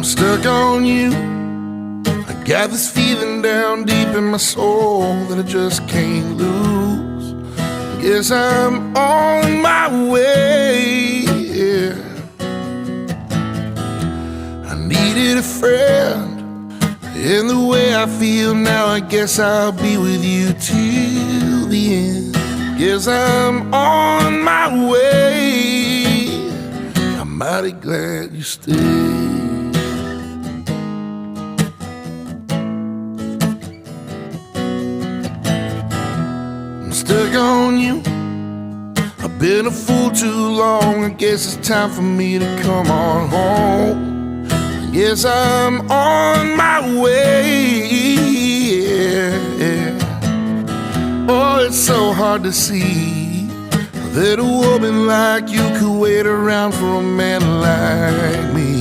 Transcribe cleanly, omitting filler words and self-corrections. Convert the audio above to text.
I'm stuck on you. I got this feeling down deep in my soul that I just can't lose. Guess I'm on my way, yeah. I needed a friend, and the way I feel now, I guess I'll be with you till the end. Guess I'm on my way. I'm mighty glad you stayed. Stuck on you. I've been a fool too long. I guess it's time for me to come on home. I guess I'm on my way, yeah. Oh, it's so hard to see that a woman like you could wait around for a man like me.